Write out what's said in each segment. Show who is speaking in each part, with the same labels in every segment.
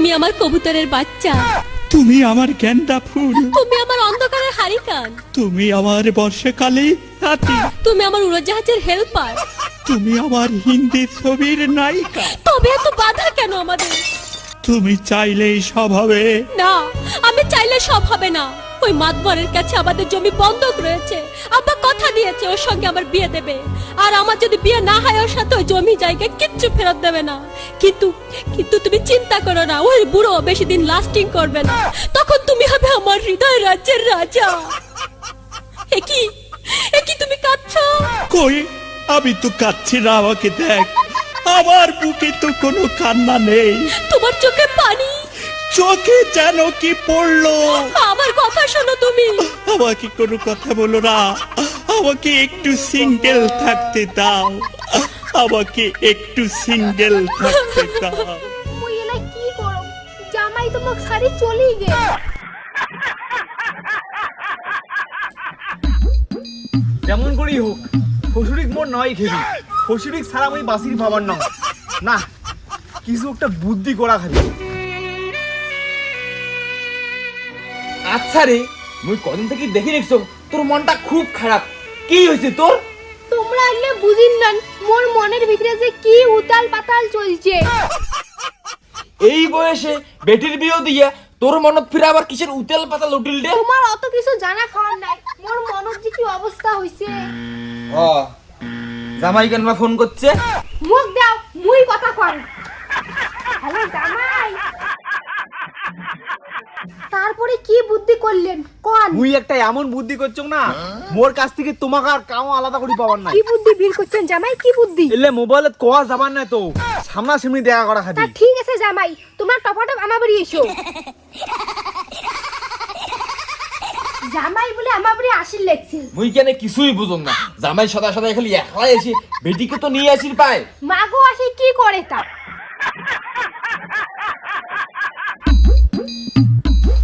Speaker 1: তুমি আমার কবুতরের বাচ্চা,
Speaker 2: তুমি আমার গেন্দা ফুল,
Speaker 1: তুমি আমার অন্ধকারের হারিকান,
Speaker 2: তুমি আমার বর্ষাকালে হাতি,
Speaker 1: তুমি আমার উড়োজাহাজের হেল্পার।
Speaker 2: তুমি আমার হিন্দি ছবির নায়িকা।
Speaker 1: তবে এত বাধা কেন আমাদের?
Speaker 2: তুমি চাইলেই সব হবে
Speaker 1: না, আমি চাইলে সব হবে না। ওই মাতবরের কাছে আমাদের জমি বন্ধক রয়েছে। আব্বা কথা দিয়েছে ওর সঙ্গে আমার বিয়ে দেবে, আর আমার যদি বিয়ে না হয় ওর সাথে ওই জমি জায়গা কিচ্ছু ফেরত দেবে না। কিন্তু কিন্তু তুমি চিন্তা করো না, ওই বুড়ো বেশি দিন লাস্টিং করবে না। তখন তুমি হবে আমার হৃদয় রাজ্যের রাজা। একই একই তুমি কাঁদছো?
Speaker 2: কই, আমি তো কাচ্ছি না, আমাকে দেখ, আমার বুকে তো কোনো কান্না নেই,
Speaker 1: তোমার চোখে পানি,
Speaker 2: চোখে যেন কি পড়লো।
Speaker 1: আমার কথা শোনো তুমি।
Speaker 2: আমাকে কোনো কথা বলো না, আমাকে একটু সিঙ্গেল থাকতে দাও, আমাকে একটু সিঙ্গেল থাকতে দাও।
Speaker 3: ওই এলাই কি করো, জামাই তোমাকে সারি চলেই গে।
Speaker 4: যেমন করেই হোক শ্বশুরিক মোর নয় খেবি, শ্বশুরিক ছাড়া আমি বাসির ভাবার নাম না, কিছু একটা বুদ্ধি করা খাবি।
Speaker 5: আচ্ছা রে, মুই কদিন থেকে দেখি দেখছো তোর মনটা খুব খারাপ, কি হয়েছে তোর?
Speaker 3: তোমরা এলে বুঝিন না মোর মনের ভিতরে যে কি উতাল পাতাল চলছে।
Speaker 5: এই বয়সে বেটির বিয়ে দিয়ে তোর মনত ফিরে আবার কিসের উতেল পাতাল উঠিল রে?
Speaker 3: তোমার অত কিছু জানা খাওয়ার নাই, মোর মনের যে কি অবস্থা হইছে।
Speaker 5: ও জামাই কেন ফোন করছে?
Speaker 3: মুখ দাও, মুই কথা কর। হ্যালো জামাই, তারপরে কি বুদ্ধি করলেন কোন?
Speaker 4: মুই একটা এমন বুদ্ধি করছো না, মোর কাছ থেকে তোমাকে আর কাও আলাদা করে পাবার নাই।
Speaker 3: কি বুদ্ধি বের করছেন জামাই, কি বুদ্ধি?
Speaker 4: এলে মোবাইলত কোয়া যাবার নাই তো, সামনাসামনি দেখা করা খাবি।
Speaker 3: তা ঠিক আছে জামাই, তোমার টপাটপ আমার বাড়ি এসো। জামাই বলে আমার বাড়ি আসিল লেগছে।
Speaker 5: মুই কেন কিছুই বুঝুন না, জামাই সদা সদা খালি একলাই এসে বেটিকে তো নিয়ে আসির পায়।
Speaker 3: মাগো আসে কি করে তা?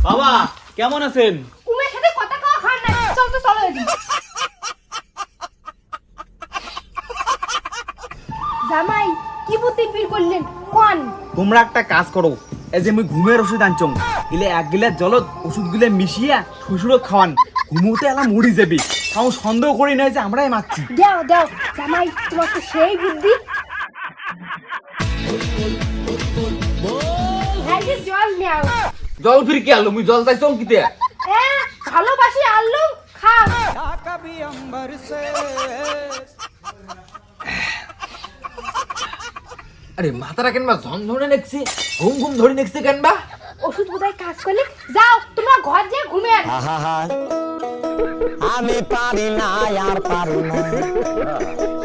Speaker 4: বাবা কেমন আছেন?
Speaker 3: উমের সাথে কথা কওয়া খান না, চল তো চলো এদিকে। জামাই কি বুদ্ধি বের করলেন কোন?
Speaker 4: তোমরা একটা কাজ করো, এই যে মুই ঘুমের ওষুধ আনছং, ইলে এক গিলাস জলত ওষুধ গুলো মিশিয়া শ্বশুরক খাওয়ান, ঘুমোতে এলা মরি যাবি, তাও সন্দেহ করি নয় যে আমরাই মারছি।
Speaker 3: দাও দাও জামাই, তোমার তো সেই বুদ্ধি। এই যে জল নাও।
Speaker 5: জল ফির কি আলো, মুই জল চাইছং কিতে?
Speaker 3: ভালোবাসি আল্লু খাও।
Speaker 5: আরে মাথাটা কেনবা ঝনঝনে নেকছে, ঘুম ঘুম ধরে নেকছে কেনবা?
Speaker 3: ওষুধ বোধহয় কাজ করলে, যাও তোমরা ঘর যেয়ে ঘুমিয়ে।
Speaker 6: আমি পারি না আর পারি না,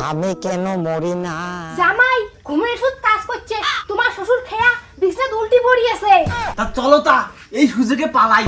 Speaker 6: আমি কেন মরি না।
Speaker 3: জামাই ঘুমের ওষুধ কাজ করছে, তোমার শ্বশুর খেয়া বিছনা উল্টি পড়িয়েছে।
Speaker 4: তা চলো তা এই সুযোগে পালাই।